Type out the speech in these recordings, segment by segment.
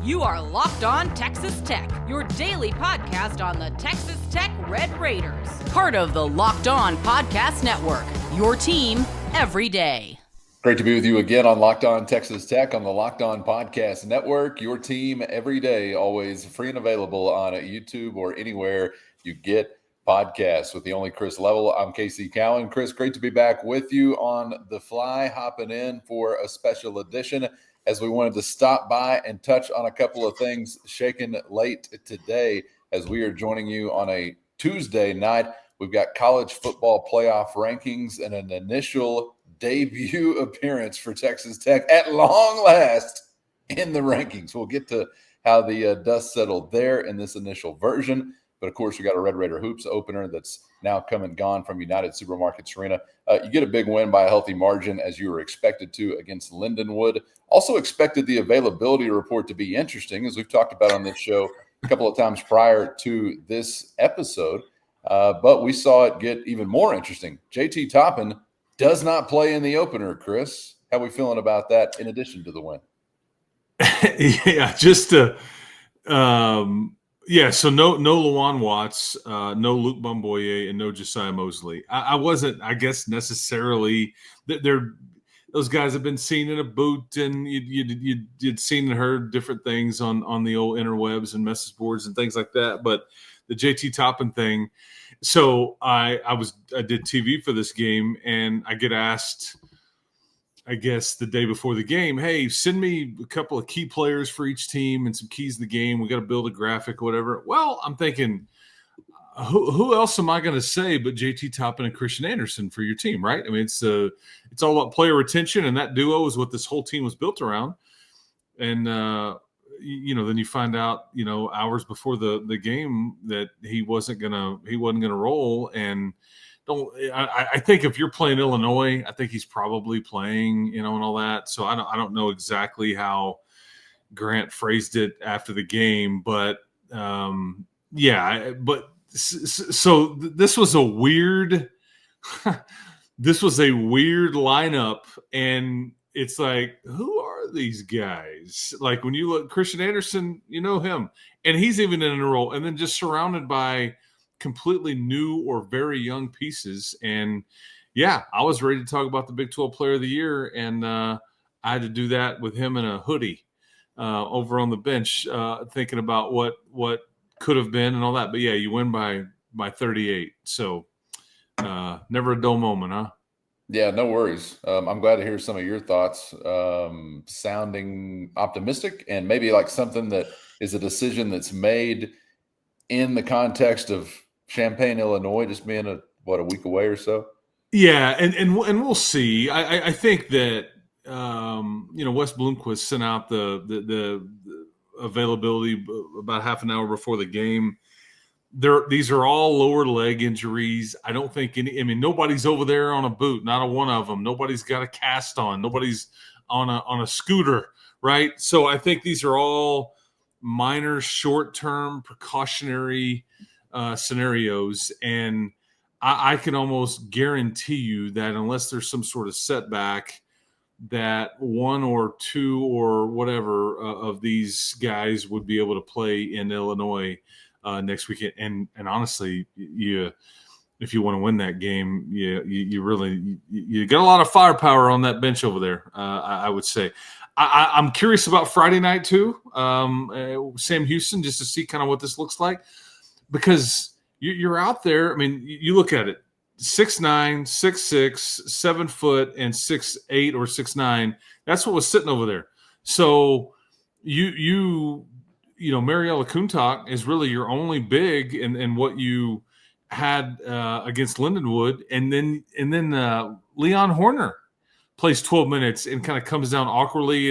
You are Locked On Texas Tech, your daily podcast on the Texas Tech Red Raiders. Part of the Locked On Podcast Network, your team every day. Great to be with you again on Locked On Texas Tech on the Locked On Podcast Network, your team every day, always free and available on YouTube or anywhere you get podcasts. With the only Chris Level, I'm Casey Cowan. Chris, great to be back with you on the fly, hopping in for a special edition as we wanted to stop by and touch on a couple of things shaken late today as we are joining you on a Tuesday night. We've got college football playoff rankings and an initial debut appearance for Texas Tech at long last in the rankings. We'll get to how the dust settled there in this initial version. But, of course, we got a Red Raider Hoops opener that's now come and gone from United Supermarkets Arena. You get a big win by a healthy margin, as you were expected to, against Lindenwood. Also expected the availability report to be interesting, as we've talked about on this show a couple of times prior to this episode. But we saw it get even more interesting. JT Toppin does not play in the opener, Chris. How are we feeling about that in addition to the win? So no Lawan Watts, no Luke Bumboye, and no Josiah Mosley. I wasn't, I guess, necessarily those guys have been seen in a boot, and you'd seen and heard different things on the old interwebs and message boards and things like that. But the JT Toppin thing, so I did TV for this game, and I get asked, I guess, the day before the game, hey, send me a couple of key players for each team and some keys to the game. We got to build a graphic, whatever. Well, I'm thinking, who else am I going to say but JT Toppin and Christian Anderson for your team, right? I mean, it's all about player retention, and that duo is what this whole team was built around. And, then you find out, hours before the game that he wasn't gonna roll. And I think if you're playing Illinois, I think he's probably playing, and all that. So I don't know exactly how Grant phrased it after the game, but so this was a weird lineup, and it's like, who are these guys? Like, when you look, Christian Anderson, you know him, and he's even in a role, and then just surrounded by completely new or very young pieces. And I was ready to talk about the Big 12 Player of the Year, and I had to do that with him in a hoodie over on the bench, thinking about what could have been and all that. But you win by 38. So never a dull moment, huh? Yeah, no worries. I'm glad to hear some of your thoughts, sounding optimistic, and maybe like something that is a decision that's made in the context of Champaign, Illinois, just being a week away or so. Yeah, and we'll see. I think that Wes Bloomquist sent out the availability about half an hour before the game. These are all lower leg injuries. I don't think nobody's over there on a boot, not a one of them. Nobody's got a cast on. Nobody's on a scooter, right? So I think these are all minor, short-term, precautionary scenarios, and I can almost guarantee you that unless there's some sort of setback, that one or two or whatever of these guys would be able to play in Illinois next weekend. And honestly, if you want to win that game, you really got a lot of firepower on that bench over there. I would say. I'm curious about Friday night too, Sam Houston, just to see kind of what this looks like, because you're out there. I mean, you look at it: 6'9", 6'6", 7 foot, and 6'8" or 6'9". That's what was sitting over there. So Mariella Kuntak is really your only big, and what you had against Lindenwood, and then Leon Horner plays 12 minutes and kind of comes down awkwardly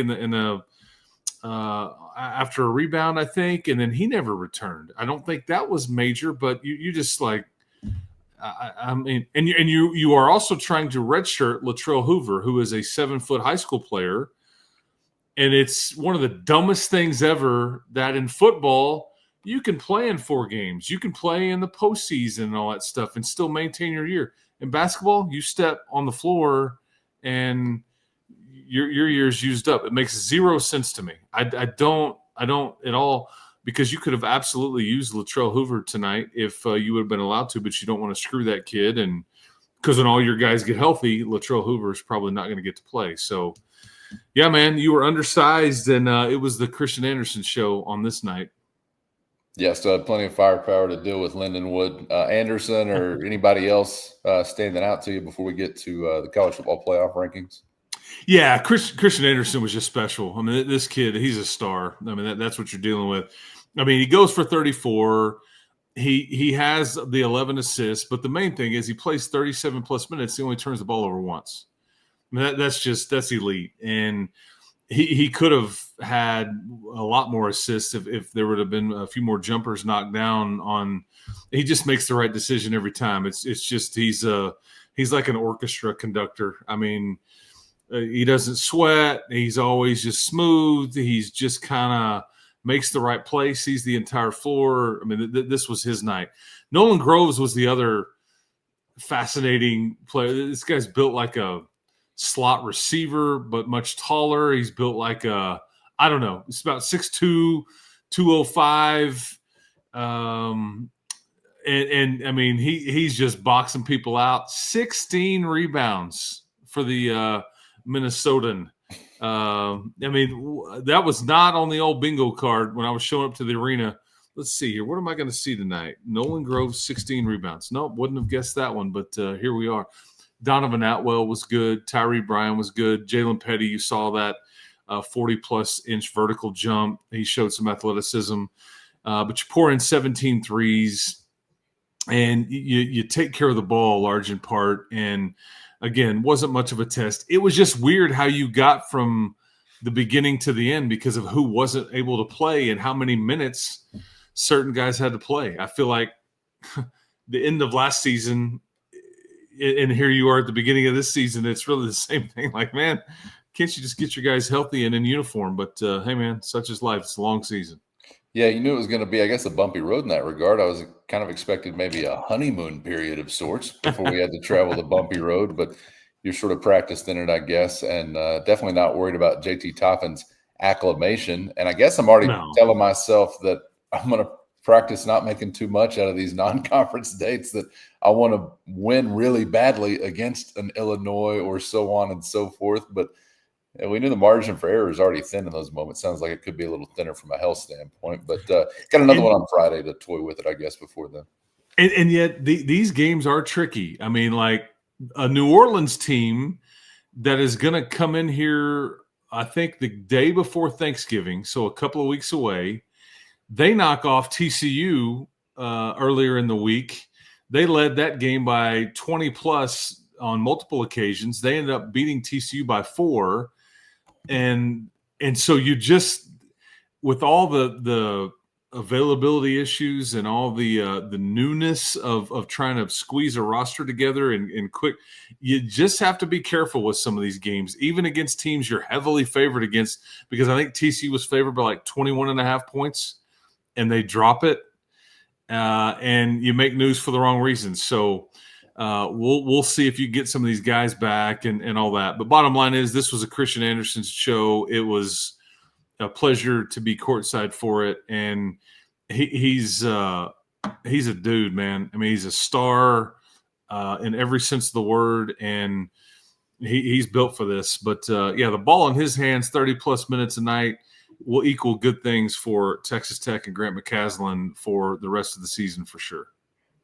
after a rebound, I think, and then he never returned. I don't think that was major, but you just like, you are also trying to redshirt Latrell Hoover, who is a 7-foot high school player, and it's one of the dumbest things ever that in football you can play in 4 games, you can play in the postseason and all that stuff, and still maintain your year. In basketball, you step on the floor and your year's used up. It makes zero sense to me. I don't don't at all, because you could have absolutely used Latrell Hoover tonight if you would have been allowed to, but you don't want to screw that kid. And because when all your guys get healthy, Latrell Hoover is probably not going to get to play. So, yeah, man, you were undersized, and it was the Christian Anderson show on this night. Yeah, still had plenty of firepower to deal with Lindenwood. Anderson or anybody else standing out to you before we get to the college football playoff rankings? Yeah, Christian Anderson was just special. I mean, this kid, he's a star. I mean, that's what you're dealing with. I mean, he goes for 34. He has the 11 assists, but the main thing is he plays 37-plus minutes. He only turns the ball over once. I mean, that's elite. And he could have had a lot more assists if there would have been a few more jumpers knocked down on. He just makes the right decision every time. It's just he's like an orchestra conductor. I mean, he doesn't sweat. He's always just smooth. He's just kind of makes the right play, sees the entire floor. I mean, this was his night. Nolan Groves was the other fascinating player. This guy's built like a slot receiver, but much taller. He's built like I don't know. It's about 6'2", 205. And I mean, he's just boxing people out. 16 rebounds for the Minnesotan. I mean, that was not on the old bingo card when I was showing up to the arena. Let's see here. What am I going to see tonight? Nolan Groves, 16 rebounds. Nope, wouldn't have guessed that one, but here we are. Donovan Atwell was good. Tyree Bryan was good. Jalen Petty, you saw that 40-plus inch vertical jump. He showed some athleticism. But you pour in 17 threes, and you take care of the ball large in part. And, again, wasn't much of a test. It was just weird how you got from the beginning to the end because of who wasn't able to play and how many minutes certain guys had to play. I feel like the end of last season – and here you are at the beginning of this season, it's really the same thing. Like, man, can't you just get your guys healthy and in uniform? But, hey, man, such is life. It's a long season. Yeah, you knew it was going to be, I guess, a bumpy road in that regard. I was kind of expected maybe a honeymoon period of sorts before we had to travel the bumpy road, but you're sort of practiced in it, I guess, and definitely not worried about JT Toppin's acclamation. And I guess I'm already telling myself that I'm going to practice not making too much out of these non-conference dates, that I want to win really badly against an Illinois or so on and so forth. But we knew the margin for error is already thin in those moments. Sounds like it could be a little thinner from a health standpoint. But got another one on Friday to toy with it, I guess, before then. And yet these games are tricky. I mean, like a New Orleans team that is going to come in here, I think, the day before Thanksgiving, so a couple of weeks away. They knock off TCU earlier in the week. They led that game by 20-plus on multiple occasions. They ended up beating TCU by 4. And so you just, with all the availability issues and all the newness of trying to squeeze a roster together and quick, you just have to be careful with some of these games, even against teams you're heavily favored against, because I think TCU was favored by like 21.5 points. And they drop it, and you make news for the wrong reasons. So we'll see if you get some of these guys back and all that. But bottom line is, this was a Christian Anderson show. It was a pleasure to be courtside for it, and he's a dude, man. I mean, he's a star in every sense of the word, and he's built for this. But yeah, the ball in his hands, 30-plus minutes a night, will equal good things for Texas Tech and Grant McCasland for the rest of the season for sure.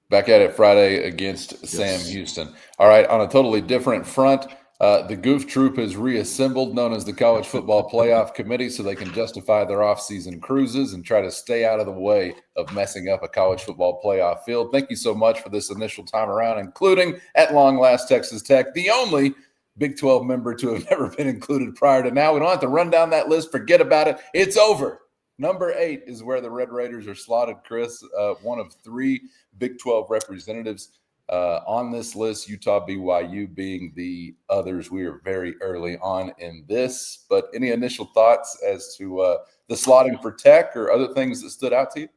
Back at it Friday against Sam Houston. All right, on a totally different front, the Goof Troop is reassembled, known as the College Football Playoff Committee, so they can justify their off-season cruises and try to stay out of the way of messing up a college football playoff field. Thank you so much for this initial time around, including, at long last, Texas Tech, the only Big 12 member to have never been included prior to now. We don't have to run down that list. Forget about it. It's over. Number 8 is where the Red Raiders are slotted, Chris. One of 3 Big 12 representatives on this list, Utah, BYU being the others. We are very early on in this. But any initial thoughts as to the slotting for Tech or other things that stood out to you?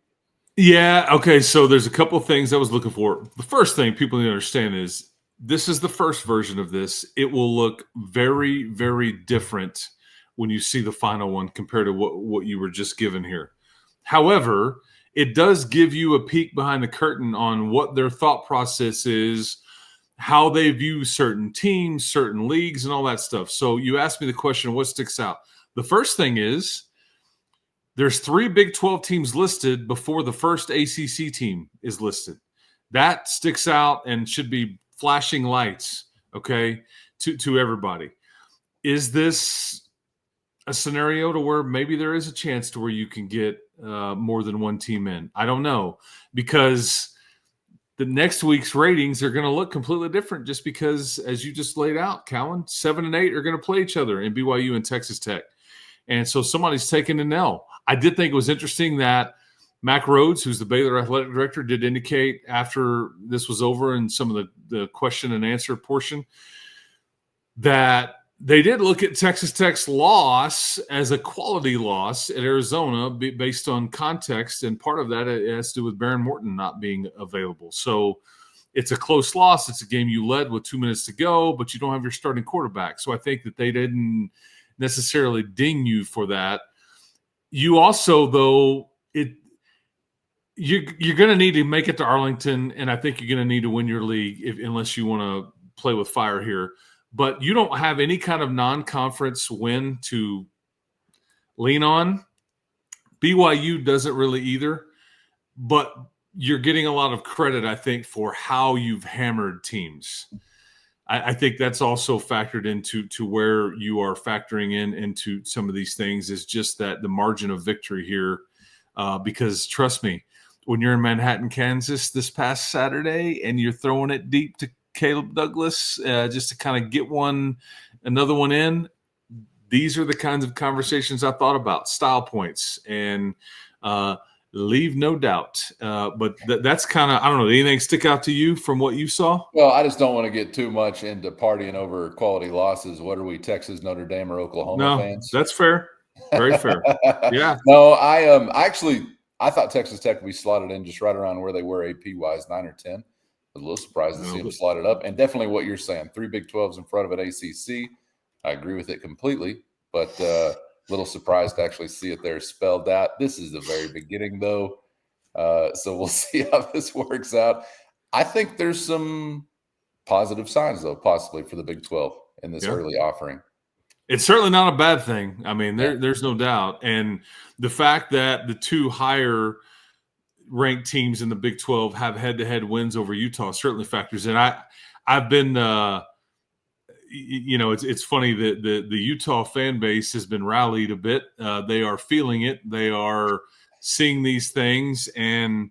Yeah, okay, so there's a couple of things I was looking for. The first thing people need to understand is this is the first version of this. It will look very, very different when you see the final one compared to what you were just given here. However, it does give you a peek behind the curtain on what their thought process is, how they view certain teams, certain leagues, and all that stuff. So you asked me the question, what sticks out? The first thing is there's 3 Big 12 teams listed before the first ACC team is listed. That sticks out and should be flashing lights, okay, to everybody. Is this a scenario to where maybe there is a chance to where you can get more than one team in? I don't know, because the next week's ratings are going to look completely different just because, as you just laid out, Cowan, 7 and 8 are going to play each other in BYU and Texas Tech. And so somebody's taking an L. I did think it was interesting that Mac Rhodes, who's the Baylor athletic director, did indicate after this was over and some of the question and answer portion that they did look at Texas Tech's loss as a quality loss at Arizona based on context, and part of that has to do with Baron Morton not being available. So it's a close loss. It's a game you led with 2 minutes to go, but you don't have your starting quarterback. So I think that they didn't necessarily ding you for that. You also, though, you're going to need to make it to Arlington, and I think you're going to need to win your league unless you want to play with fire here. But you don't have any kind of non-conference win to lean on. BYU doesn't really either, but you're getting a lot of credit, I think, for how you've hammered teams. I think that's also factored into where you are factoring into some of these things, is just that the margin of victory here. Because trust me, when you're in Manhattan, Kansas this past Saturday and you're throwing it deep to Caleb Douglas just to kind of get another one in, these are the kinds of conversations I thought about, style points, and leave no doubt. But that's kind of, I don't know, did anything stick out to you from what you saw? Well, I just don't want to get too much into partying over quality losses. What are we, Texas, Notre Dame, or Oklahoma fans? That's fair. Very fair. Yeah. No, I thought Texas Tech would be slotted in just right around where they were AP-wise, 9 or 10. A little surprised to see them slotted up. And definitely what you're saying, 3 Big 12s in front of an ACC. I agree with it completely, but a little surprised to actually see it there spelled out. This is the very beginning, though. So we'll see how this works out. I think there's some positive signs, though, possibly for the Big 12 in this early offering. It's certainly not a bad thing. I mean, there's no doubt. And the fact that the 2 higher ranked teams in the Big 12 have head-to-head wins over Utah certainly factors in. I've been it's funny that the Utah fan base has been rallied a bit. They are feeling it. They are seeing these things. And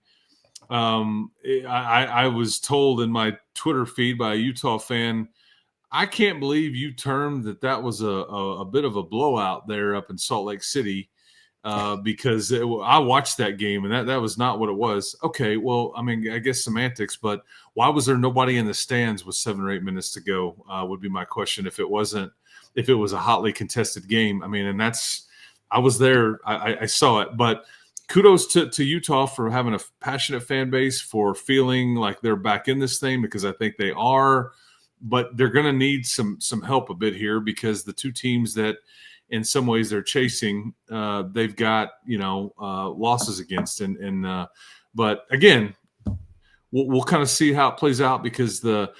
I was told in my Twitter feed by a Utah fan, I can't believe you termed that was a bit of a blowout there up in Salt Lake City, because I watched that game and that was not what it was. Okay, well, I mean, I guess semantics, but why was there nobody in the stands with 7 or 8 minutes to go would be my question if it was a hotly contested game. I mean, and I was there, I saw it, but kudos to Utah for having a passionate fan base, for feeling like they're back in this thing, because I think they are. But they're going to need some help a bit here, because the 2 teams that in some ways they're chasing, they've got, losses against. But again, we'll kind of see how it plays out, because the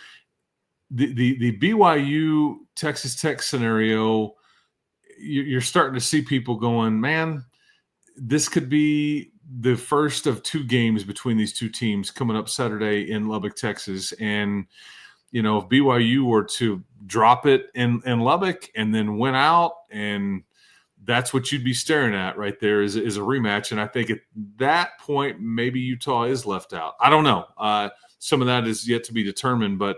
BYU Texas Tech scenario, you're starting to see people going, man, this could be the first of 2 games between these 2 teams coming up Saturday in Lubbock, Texas. And if BYU were to drop it in Lubbock and then win out, and that's what you'd be staring at right there is a rematch. And I think at that point, maybe Utah is left out. I don't know. Some of that is yet to be determined, but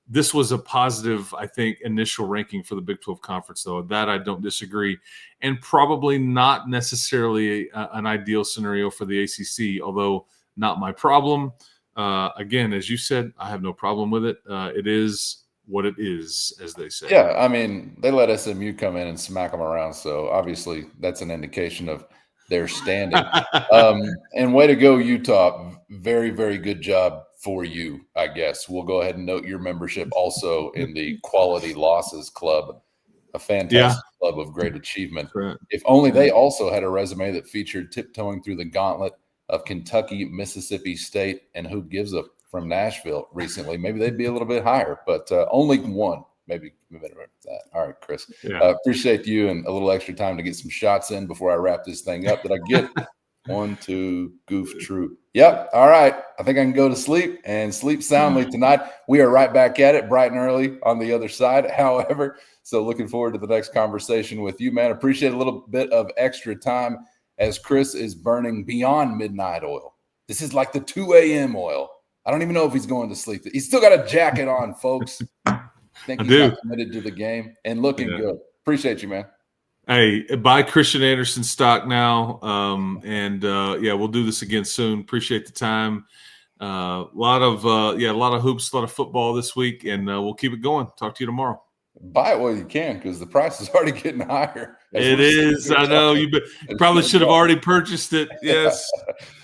this was a positive, I think, initial ranking for the Big 12 Conference, though. That I don't disagree. And probably not necessarily an ideal scenario for the ACC, although not my problem. Again, as you said, I have no problem with it. It is what it is, as they say. Yeah, I mean, they let SMU come in and smack them around, so obviously that's an indication of their standing. And way to go, Utah. Very, very good job for you, I guess. We'll go ahead and note your membership also in the Quality Losses Club. A fantastic club of great achievement. Right. If only they also had a resume that featured tiptoeing through the gauntlet of Kentucky, Mississippi State, and who gives a from Nashville recently. Maybe they'd be a little bit higher, but only one. Maybe that. All right, Chris. Yeah. Appreciate you and a little extra time to get some shots in before I wrap this thing up. Did I get 1, 2, goof, true? Yep. All right. I think I can go to sleep and sleep soundly tonight. We are right back at it bright and early on the other side. However, so looking forward to the next conversation with you, man. Appreciate a little bit of extra time as Chris is burning beyond midnight oil. This is like the 2 a.m. oil. I don't even know if he's going to sleep. He's still got a jacket on, folks. I think he's not committed to the game and looking good. Appreciate you, man. Hey, buy Christian Anderson stock now. We'll do this again soon. Appreciate the time. A lot of hoops, a lot of football this week, and we'll keep it going. Talk to you tomorrow. Buy it while you can, because the price is already getting higher. It is. I know. You probably should have already purchased it. Yes.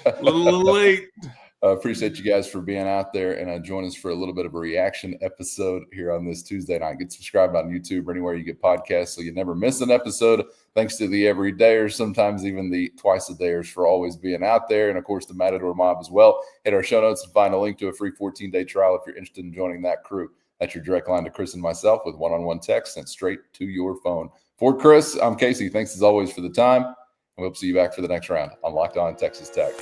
A little late. Appreciate you guys for being out there and join us for a little bit of a reaction episode here on this Tuesday night. Get subscribed on YouTube or anywhere you get podcasts so you never miss an episode. Thanks to the everydayers, sometimes even the twice-a-dayers for always being out there. And, of course, the Matador Mob as well. Hit our show notes and find a link to a free 14-day trial if you're interested in joining that crew. That's your direct line to Chris and myself with one-on-one text sent straight to your phone. For Chris, I'm Casey. Thanks as always for the time. And we'll see you back for the next round on Locked On Texas Tech.